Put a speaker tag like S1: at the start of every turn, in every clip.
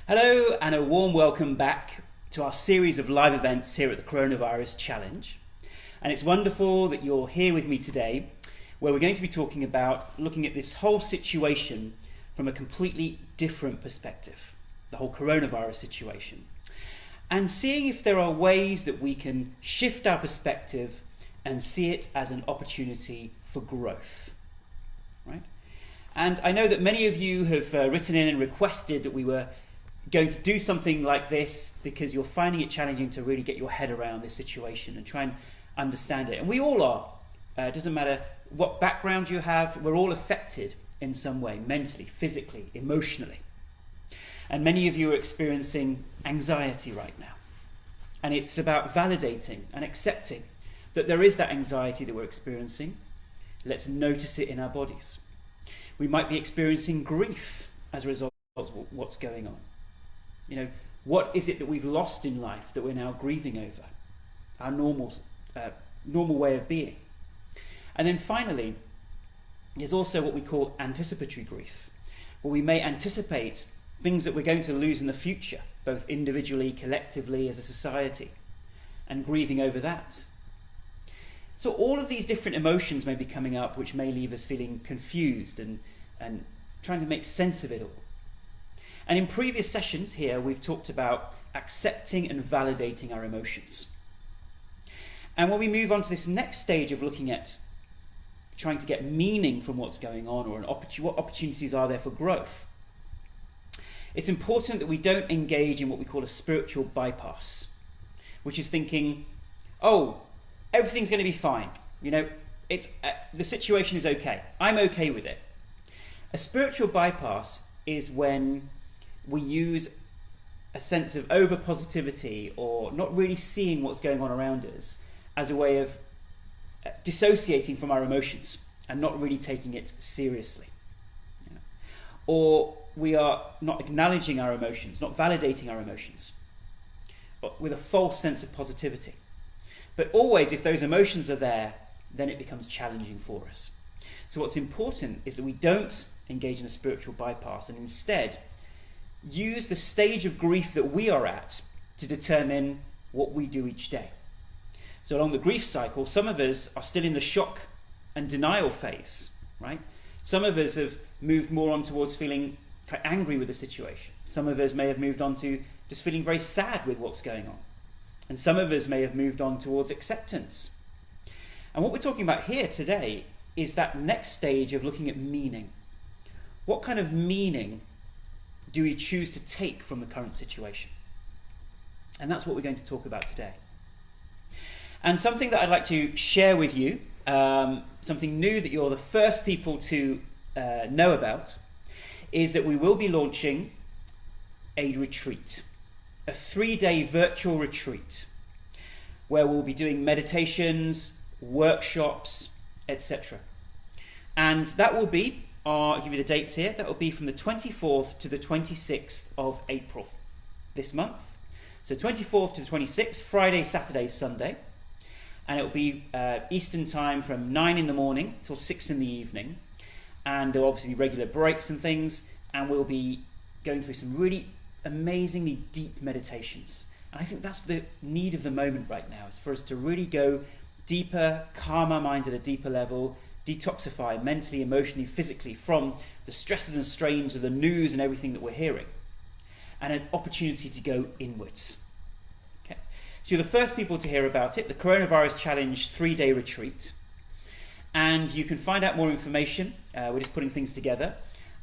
S1: Hello and a warm welcome back to our series of live events here at the Coronavirus Challenge. And it's wonderful that you're here with me today, where we're going to be talking about looking at this whole situation from a completely different perspective, the whole coronavirus situation, and seeing if there are ways that we can shift our perspective and see it as an opportunity for growth, right? And I know that many of you have written in and requested that we were going to do something like this because you're finding it challenging to really get your head around this situation and try and understand it. And we all are. It doesn't matter what background you have, we're all affected in some way, mentally, physically, emotionally. And many of you are experiencing anxiety right now. And it's about validating and accepting that there is that anxiety that we're experiencing. Let's notice it in our bodies. We might be experiencing grief as a result of what's going on. You know, what is it that we've lost in life that we're now grieving over? Our normal way of being. And then finally, there's also what we call anticipatory grief, where we may anticipate things that we're going to lose in the future, both individually, collectively, as a society, and grieving over that. So all of these different emotions may be coming up, which may leave us feeling confused and trying to make sense of it all. And in previous sessions here, we've talked about accepting and validating our emotions. And when we move on to this next stage of looking at trying to get meaning from what's going on, or what opportunities are there for growth, it's important that we don't engage in what we call a spiritual bypass, which is thinking, oh, everything's going to be fine. You know, the situation is okay. I'm okay with it. A spiritual bypass is when we use a sense of over-positivity or not really seeing what's going on around us as a way of dissociating from our emotions and not really taking it seriously. You know? Or we are not acknowledging our emotions, not validating our emotions, but with a false sense of positivity. But always, if those emotions are there, then it becomes challenging for us. So what's important is that we don't engage in a spiritual bypass and instead use the stage of grief that we are at to determine what we do each day. So along the grief cycle, some of us are still in the shock and denial phase, right? Some of us have moved more on towards feeling quite angry with the situation. Some of us may have moved on to just feeling very sad with what's going on. And some of us may have moved on towards acceptance. And what we're talking about here today is that next stage of looking at meaning. What kind of meaning do we choose to take from the current situation? And that's what we're going to talk about today. And something that I'd like to share with you, something new that you're the first people to know about, is that we will be launching a retreat, a 3-day virtual retreat, where we'll be doing meditations, workshops, etc. And that will be, I'll give you the dates here, that will be from the 24th to the 26th of April this month. So 24th to the 26th, Friday, Saturday, Sunday. And it will be Eastern time from 9 in the morning till 6 in the evening. And there will obviously be regular breaks and things. And we'll be going through some really amazingly deep meditations. And I think that's the need of the moment right now, is for us to really go deeper, calm our minds at a deeper level, detoxify mentally, emotionally, physically from the stresses and strains of the news and everything that we're hearing, and an opportunity to go inwards. Okay. So you're the first people to hear about it, the Coronavirus Challenge 3-day retreat, and you can find out more information. We're just putting things together,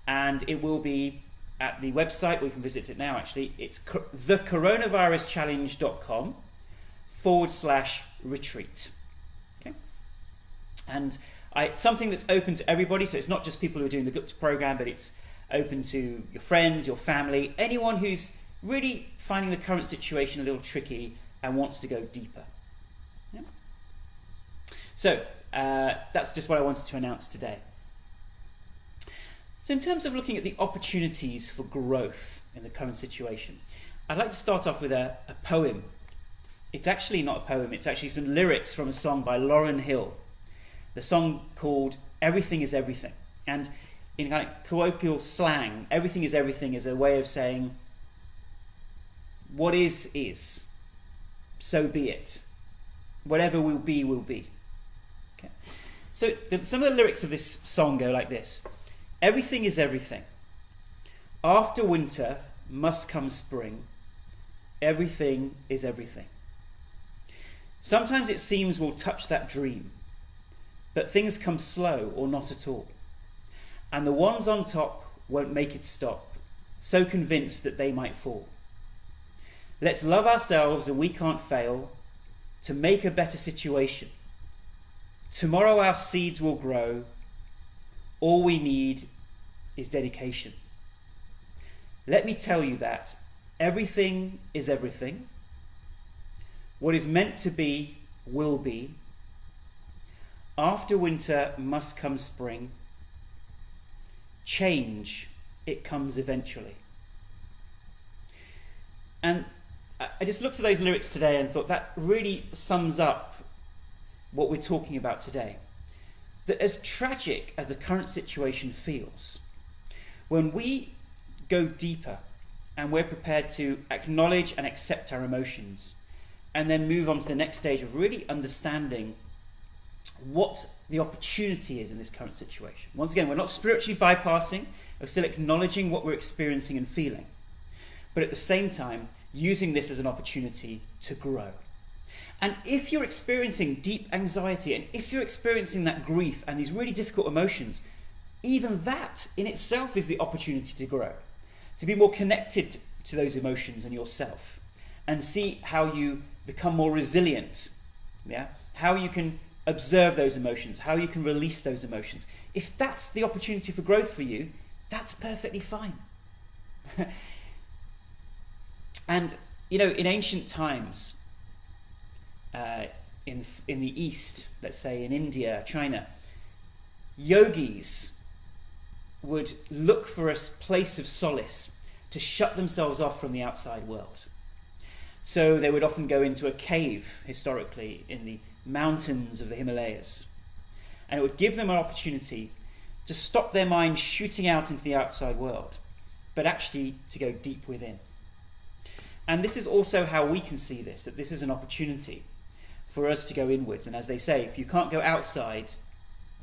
S1: and it will be at the website, we can visit it now actually. It's thecoronaviruschallenge.com/retreat. Okay. And it's something that's open to everybody, so it's not just people who are doing the Gupta program, but it's open to your friends, your family, anyone who's really finding the current situation a little tricky and wants to go deeper. Yeah? So that's just what I wanted to announce today. So in terms of looking at the opportunities for growth in the current situation, I'd like to start off with a poem. It's actually not a poem, it's actually some lyrics from a song by Lauryn Hill. The song called Everything is Everything. And in kind of colloquial slang, everything is a way of saying what is. So be it. Whatever will be, will be. Okay. So some of the lyrics of this song go like this. Everything is everything. After winter must come spring. Everything is everything. Sometimes it seems we'll touch that dream, but things come slow or not at all. And the ones on top won't make it stop, so convinced that they might fall. Let's love ourselves and we can't fail to make a better situation. Tomorrow our seeds will grow. All we need is dedication. Let me tell you that everything is everything. What is meant to be will be. After winter must come spring. Change, it comes eventually. And I just looked at those lyrics today and thought that really sums up what we're talking about today. That as tragic as the current situation feels, when we go deeper and we're prepared to acknowledge and accept our emotions and then move on to the next stage of really understanding what the opportunity is in this current situation. Once again, we're not spiritually bypassing, we're still acknowledging what we're experiencing and feeling, but at the same time using this as an opportunity to grow. And if you're experiencing deep anxiety, and if you're experiencing that grief and these really difficult emotions, even that in itself is the opportunity to grow, to be more connected to those emotions and yourself, and see how you become more resilient, how you can observe those emotions, how you can release those emotions. If that's the opportunity for growth for you, that's perfectly fine. And, in ancient times, in the East, let's say in India, China, yogis would look for a place of solace to shut themselves off from the outside world. So they would often go into a cave, historically, in the mountains of the Himalayas. And it would give them an opportunity to stop their mind shooting out into the outside world, but actually to go deep within. And this is also how we can see this, that this is an opportunity for us to go inwards. And as they say, if you can't go outside,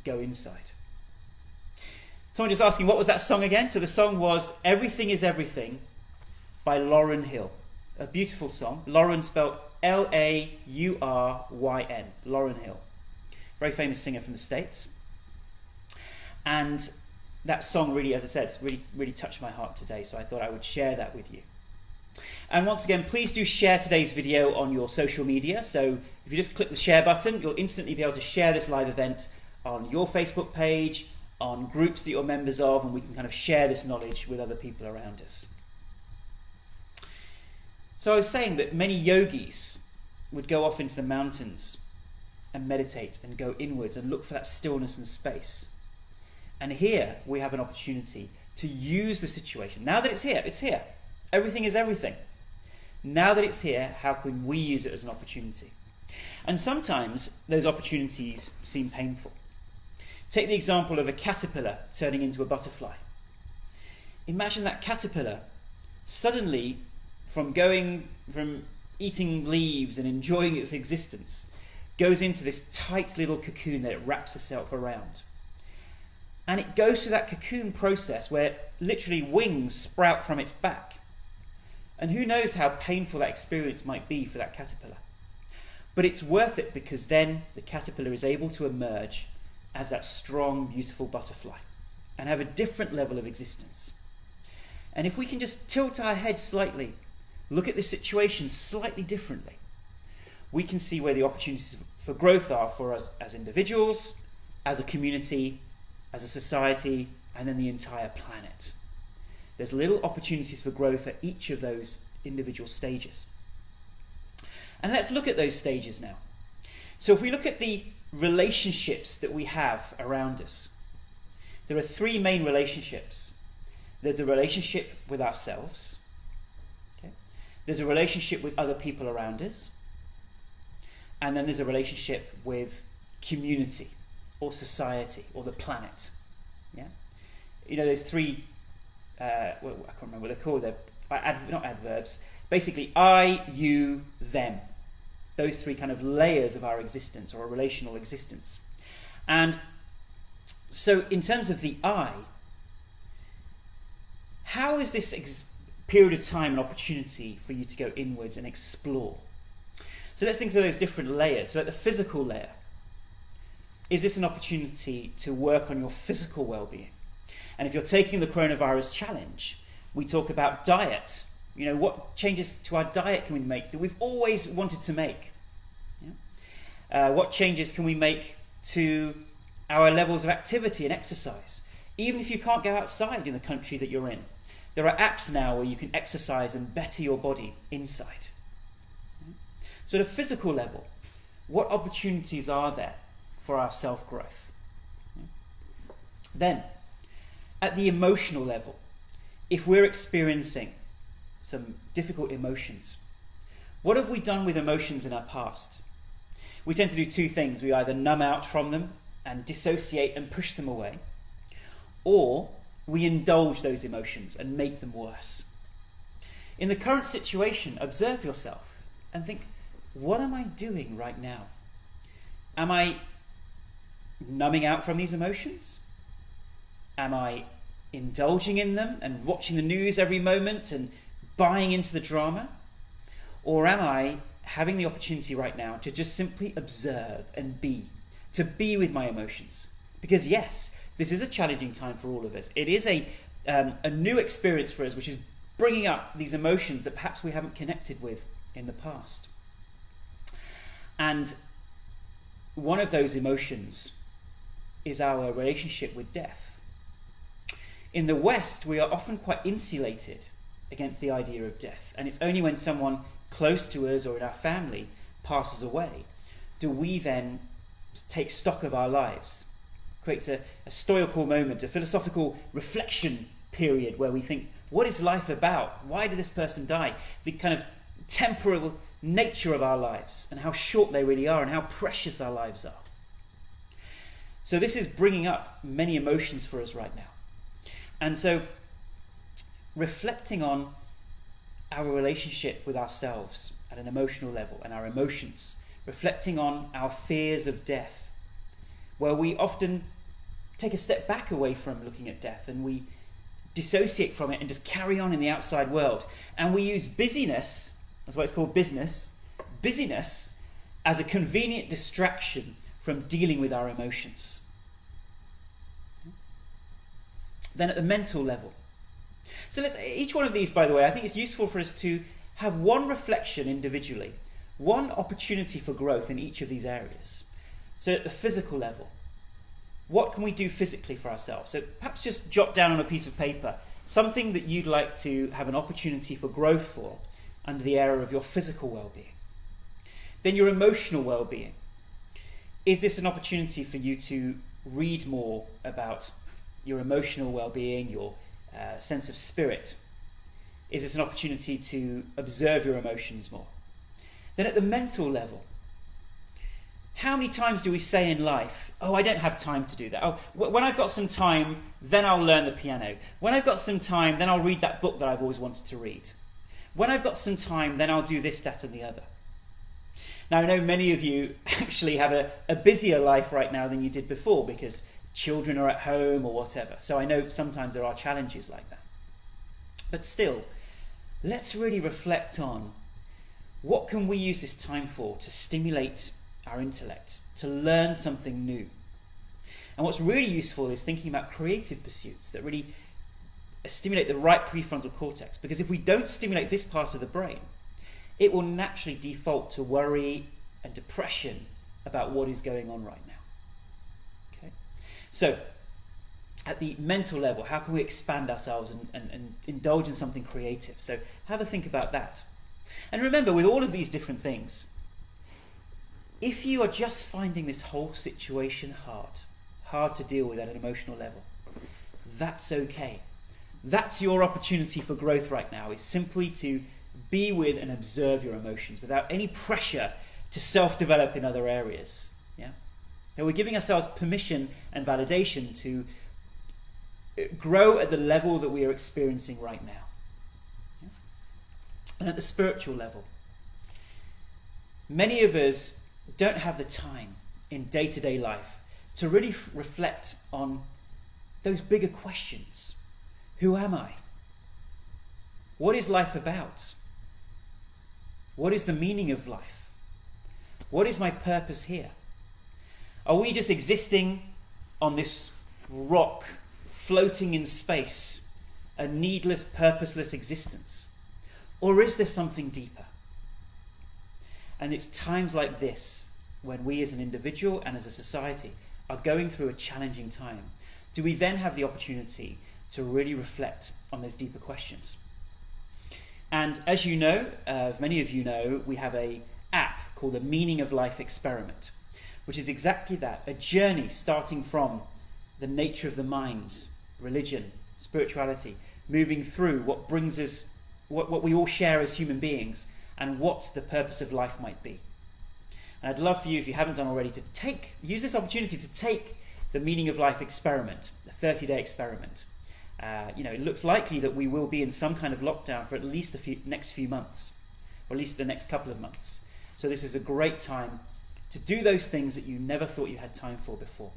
S1: go inside. Someone just asking, what was that song again? So the song was Everything is Everything by Lauryn Hill. A beautiful song. Lauryn spelled Lauryn, Lauryn Hill. Very famous singer from the States. And that song really, as I said, really touched my heart today, so I thought I would share that with you. And once again, please do share today's video on your social media. So if you just click the share button, you'll instantly be able to share this live event on your Facebook page, on groups that you're members of, and we can kind of share this knowledge with other people around us. So I was saying that many yogis would go off into the mountains and meditate and go inwards and look for that stillness and space. And here we have an opportunity to use the situation. Now that it's here, it's here. Everything is everything. Now that it's here, how can we use it as an opportunity? And sometimes those opportunities seem painful. Take the example of a caterpillar turning into a butterfly. Imagine that caterpillar suddenly, from eating leaves and enjoying its existence, goes into this tight little cocoon that it wraps itself around. And it goes through that cocoon process where literally wings sprout from its back. And who knows how painful that experience might be for that caterpillar. But it's worth it, because then the caterpillar is able to emerge as that strong, beautiful butterfly and have a different level of existence. And if we can just tilt our head slightly, look at this situation slightly differently, we can see where the opportunities for growth are for us as individuals, as a community, as a society, and then the entire planet. There's little opportunities for growth at each of those individual stages. And let's look at those stages now. So if we look at the relationships that we have around us, there are three main relationships. There's the relationship with ourselves. Okay? There's a relationship with other people around us. And then there's a relationship with community or society or the planet. Yeah? There's three, I can't remember what they're called. They're not adverbs, basically I, you, them. Those three kind of layers of our existence, or a relational existence. And so in terms of the I, how is this period of time an opportunity for you to go inwards and explore? So let's think of those different layers. So at the physical layer, is this an opportunity to work on your physical well-being? And if you're taking the coronavirus challenge, we talk about diet. What changes to our diet can we make that we've always wanted to make? What changes can we make to our levels of activity and exercise? Even if you can't go outside in the country that you're in, there are apps now where you can exercise and better your body inside. So at a physical level, what opportunities are there for our self-growth? Then, at the emotional level, if we're experiencing some difficult emotions, what have we done with emotions in our past? We tend to do two things. We either numb out from them and dissociate and push them away, or we indulge those emotions and make them worse. In the current situation, observe yourself and think, what am I doing right now? Am I numbing out from these emotions? Am I indulging in them and watching the news every moment and buying into the drama? Or am I having the opportunity right now to just simply observe and to be with my emotions? Because yes, this is a challenging time for all of us. It is a new experience for us, which is bringing up these emotions that perhaps we haven't connected with in the past. And one of those emotions is our relationship with death. In the West, we are often quite insulated against the idea of death. And it's only when someone close to us or in our family passes away do we then take stock of our lives. Creates a stoical moment, a philosophical reflection period where we think, what is life about? Why did this person die? The kind of temporal nature of our lives and how short they really are and how precious our lives are. So this is bringing up many emotions for us right now. And so reflecting on our relationship with ourselves at an emotional level and our emotions, reflecting on our fears of death, where we often take a step back away from looking at death and we dissociate from it and just carry on in the outside world. And we use busyness, that's why it's called busyness as a convenient distraction from dealing with our emotions. Then at the mental level. So each one of these, by the way, I think it's useful for us to have one reflection individually, one opportunity for growth in each of these areas. So at the physical level, what can we do physically for ourselves? So perhaps just jot down on a piece of paper something that you'd like to have an opportunity for growth for under the area of your physical well-being. Then your emotional well-being. Is this an opportunity for you to read more about your emotional well-being, your sense of spirit? Is this an opportunity to observe your emotions more? Then at the mental level, how many times do we say in life, oh, I don't have time to do that. Oh, when I've got some time, then I'll learn the piano. When I've got some time, then I'll read that book that I've always wanted to read. When I've got some time, then I'll do this, that, and the other. Now, I know many of you actually have a busier life right now than you did before because children are at home or whatever. So I know sometimes there are challenges like that. But still, let's really reflect on what can we use this time for to stimulate our intellect, to learn something new. And what's really useful is thinking about creative pursuits that really stimulate the right prefrontal cortex, because if we don't stimulate this part of the brain, it will naturally default to worry and depression about what is going on right now. Okay? So, at the mental level, how can we expand ourselves and indulge in something creative? So, have a think about that. And remember, with all of these different things, if you are just finding this whole situation hard to deal with at an emotional level, that's okay. That's your opportunity for growth right now, is simply to be with and observe your emotions without any pressure to self-develop in other areas. Yeah? Now we're giving ourselves permission and validation to grow at the level that we are experiencing right now. Yeah? And at the spiritual level, many of us don't have the time in day-to-day life to really reflect on those bigger questions. Who am I? What is life about? What is the meaning of life? What is my purpose here? Are we just existing on this rock, floating in space, a needless, purposeless existence? Or is there something deeper? And it's times like this, when we as an individual and as a society are going through a challenging time, do we then have the opportunity to really reflect on those deeper questions? And as you know, many of you know, we have an app called the Meaning of Life Experiment, which is exactly that, a journey starting from the nature of the mind, religion, spirituality, moving through what brings us, what we all share as human beings, and what the purpose of life might be. And I'd love for you, if you haven't done already, to use this opportunity to take the Meaning of Life Experiment, a 30-day experiment. It looks likely that we will be in some kind of lockdown for at least the next few months, or at least the next couple of months. So this is a great time to do those things that you never thought you had time for before.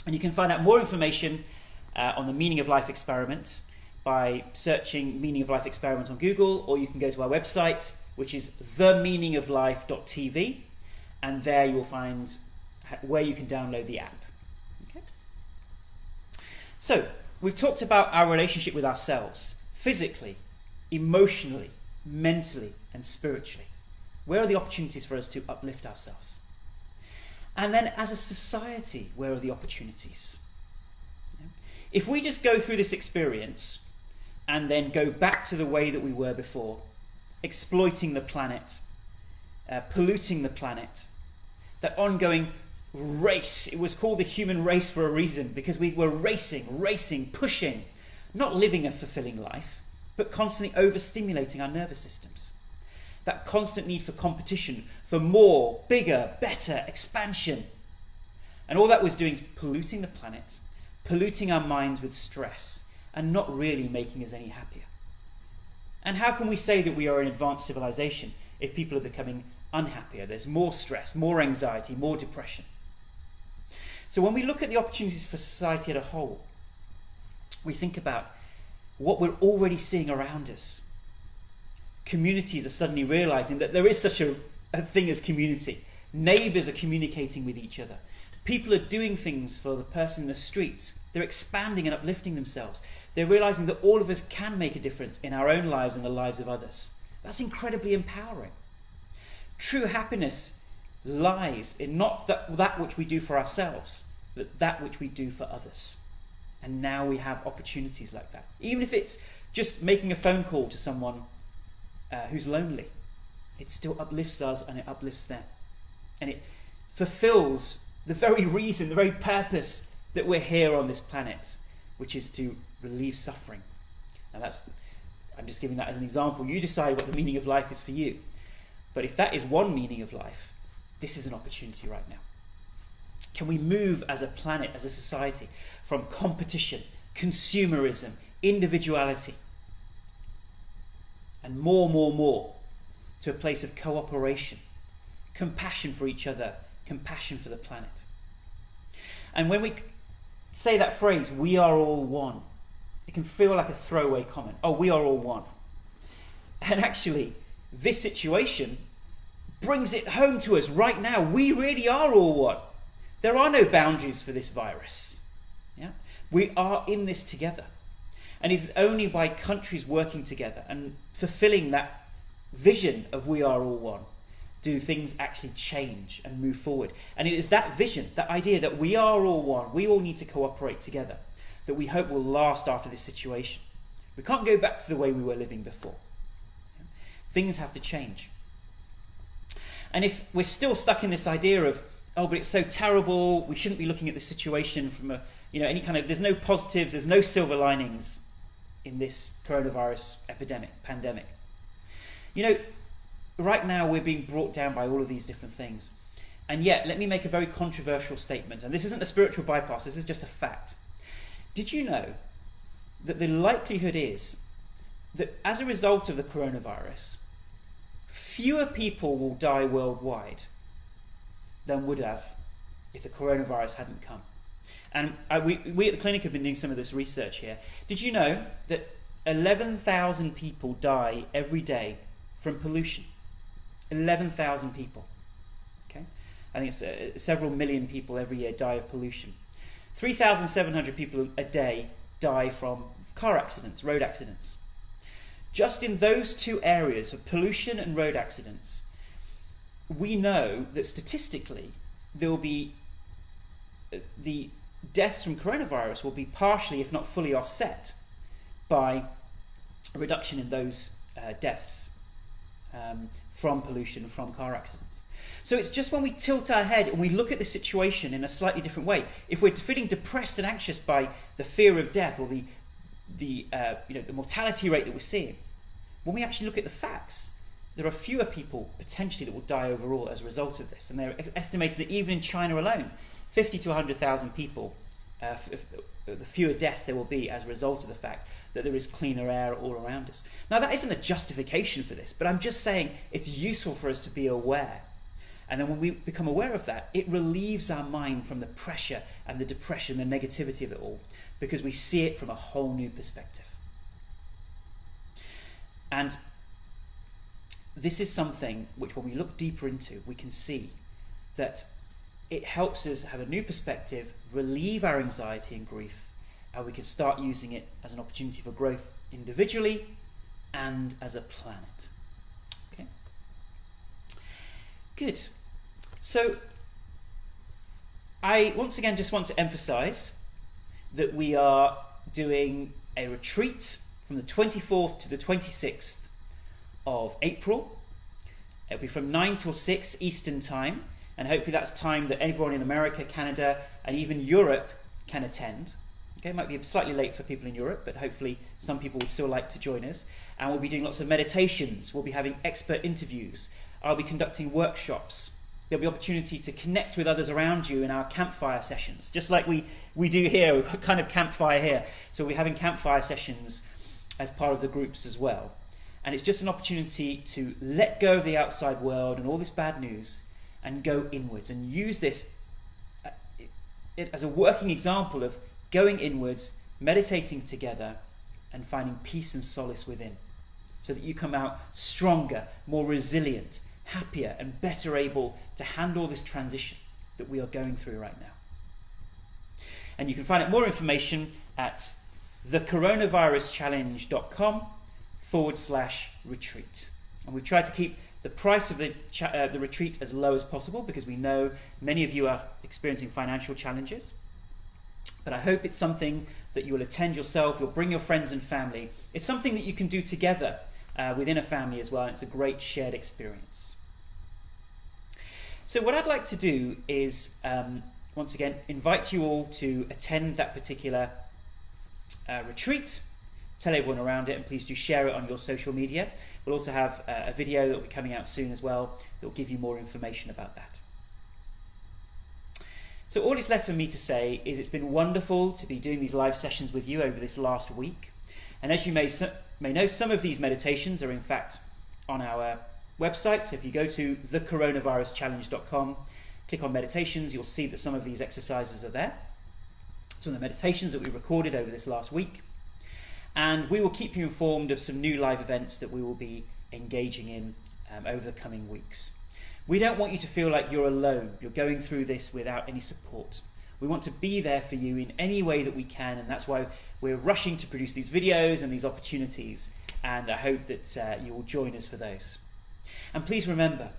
S1: And you can find out more information on the Meaning of Life Experiment by searching Meaning of Life Experiment on Google, or you can go to our website, which is themeaningoflife.tv, and there you will find where you can download the app. Okay? So, we've talked about our relationship with ourselves, physically, emotionally, mentally, and spiritually. Where are the opportunities for us to uplift ourselves? And then as a society, where are the opportunities? If we just go through this experience and then go back to the way that we were before, exploiting the planet, polluting the planet, that ongoing race, it was called the human race for a reason, because we were racing, pushing, not living a fulfilling life, but constantly overstimulating our nervous systems. That constant need for competition, for more, bigger, better, expansion. And all that was doing is polluting the planet, polluting our minds with stress, and not really making us any happier. And how can we say that we are an advanced civilization if people are becoming unhappier? There's more stress, more anxiety, more depression. So when we look at the opportunities for society as a whole, we think about what we're already seeing around us. Communities are suddenly realizing that there is such a thing as community. Neighbors are communicating with each other. People are doing things for the person in the street. They're expanding and uplifting themselves. They're realizing that all of us can make a difference in our own lives and the lives of others. That's incredibly empowering. True happiness lies in not that which we do for ourselves, but that which we do for others. And now we have opportunities like that. Even if it's just making a phone call to someone who's lonely, it still uplifts us and it uplifts them. And it fulfills the very reason, the very purpose that we're here on this planet, which is to relieve suffering. Now I'm just giving that as an example. You decide what the meaning of life is for you. But if that is one meaning of life, this is an opportunity right now. Can we move as a planet, as a society, from competition, consumerism, individuality, and more, to a place of cooperation, compassion for each other, compassion for the planet? And when we say that phrase, we are all one, it can feel like a throwaway comment. Oh, we are all one. And actually, this situation brings it home to us right now. We really are all one. There are no boundaries for this virus. Yeah? We are in this together. And it's only by countries working together and fulfilling that vision of we are all one do things actually change and move forward. And it is that vision, that idea that we are all one, we all need to cooperate together, that we hope will last after this situation. We can't go back to the way we were living before. Things have to change. And if we're still stuck in this idea of, oh, but it's so terrible, we shouldn't be looking at the situation from any kind of, there's no positives, there's no silver linings in this coronavirus pandemic. Right now we're being brought down by all of these different things. And yet, let me make a very controversial statement. And this isn't a spiritual bypass, this is just a fact. Did you know that the likelihood is that as a result of the coronavirus, fewer people will die worldwide than would have if the coronavirus hadn't come. And we at the clinic have been doing some of this research here. Did you know that 11,000 people die every day from pollution? 11,000 people. Okay, I think it's several million people every year die of pollution. 3,700 people a day die from car accidents, road accidents. Just in those two areas of pollution and road accidents, we know that statistically there will be the deaths from coronavirus will be partially, if not fully, offset by a reduction in those deaths from pollution, from car accidents. So it's just when we tilt our head and we look at the situation in a slightly different way, if we're feeling depressed and anxious by the fear of death or the mortality rate that we're seeing, when we actually look at the facts, there are fewer people potentially that will die overall as a result of this. And they're estimating that even in China alone, 50 to 100,000 people, the fewer deaths there will be as a result of the fact that there is cleaner air all around us. Now, that isn't a justification for this, but I'm just saying it's useful for us to be aware. And then when we become aware of that, it relieves our mind from the pressure and the depression, the negativity of it all, because we see it from a whole new perspective. And this is something which, when we look deeper into, we can see that it helps us have a new perspective, relieve our anxiety and grief, and we can start using it as an opportunity for growth individually and as a planet. Okay? Good. So I once again just want to emphasize that we are doing a retreat from the 24th to the 26th of April. It'll be from 9 till 6 Eastern time, and hopefully that's time that everyone in America, Canada, and even Europe can attend. Okay, it might be slightly late for people in Europe, but hopefully some people would still like to join us. And we'll be doing lots of meditations. We'll be having expert interviews. I'll be conducting workshops. There'll be opportunity to connect with others around you in our campfire sessions, just like we do here. We've got kind of campfire here. So we'll be having campfire sessions as part of the groups as well. And it's just an opportunity to let go of the outside world and all this bad news and go inwards, and use this as a working example of going inwards, meditating together, and finding peace and solace within, so that you come out stronger, more resilient, happier, and better able to handle this transition that we are going through right now. And you can find out more information at thecoronaviruschallenge.com/retreat. And we've tried to keep the price of the retreat as low as possible, because we know many of you are experiencing financial challenges. But I hope it's something that you will attend yourself, you'll bring your friends and family. It's something that you can do together within a family as well, and it's a great shared experience. So what I'd like to do is, once again, invite you all to attend that particular retreat. Tell everyone around it, and please do share it on your social media. We'll also have a video that will be coming out soon as well that will give you more information about that. So all it's left for me to say is it's been wonderful to be doing these live sessions with you over this last week. And as you may know, some of these meditations are in fact on our website. So if you go to thecoronaviruschallenge.com, click on meditations, you'll see that some of these exercises are there. Some of the meditations that we recorded over this last week. And we will keep you informed of some new live events that we will be engaging in over the coming weeks. We don't want you to feel like you're alone, you're going through this without any support. We want to be there for you in any way that we can, and that's why we're rushing to produce these videos and these opportunities, and I hope that you will join us for those. And please remember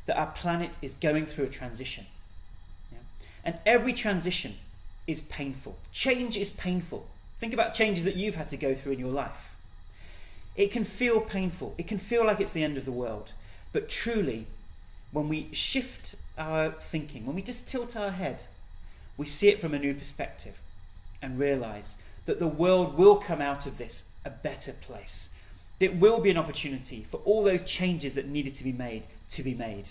S1: that our planet is going through a transition. Yeah? And every transition is painful. Change is painful. Think about changes that you've had to go through in your life. It can feel painful. It can feel like it's the end of the world. But truly, when we shift our thinking, when we just tilt our head, we see it from a new perspective and realize that the world will come out of this a better place. It will be an opportunity for all those changes that needed to be made to be made.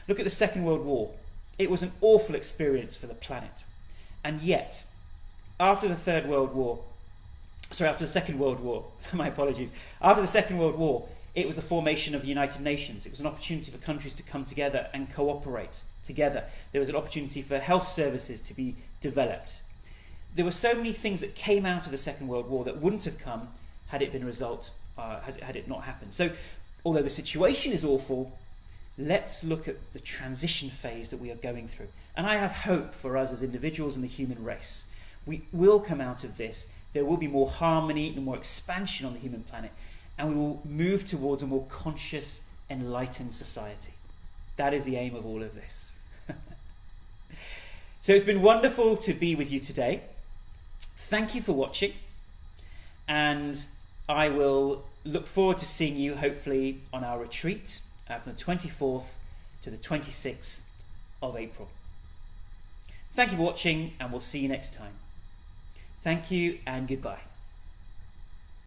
S1: Look at the Second World War. It was an awful experience for the planet. And yet, after the Third World War, after the Second World War, my apologies, after the Second World War, it was the formation of the United Nations. It was an opportunity for countries to come together and cooperate together. There was an opportunity for health services to be developed. There were so many things that came out of the Second World War that wouldn't have come had it been a result, had it not happened. So, although the situation is awful, let's look at the transition phase that we are going through. And I have hope for us as individuals and the human race. We will come out of this. There will be more harmony and more expansion on the human planet. And we will move towards a more conscious, enlightened society. That is the aim of all of this. So it's been wonderful to be with you today. Thank you for watching. And I will look forward to seeing you, hopefully, on our retreat from the 24th to the 26th of April. Thank you for watching, and we'll see you next time. Thank you, and goodbye.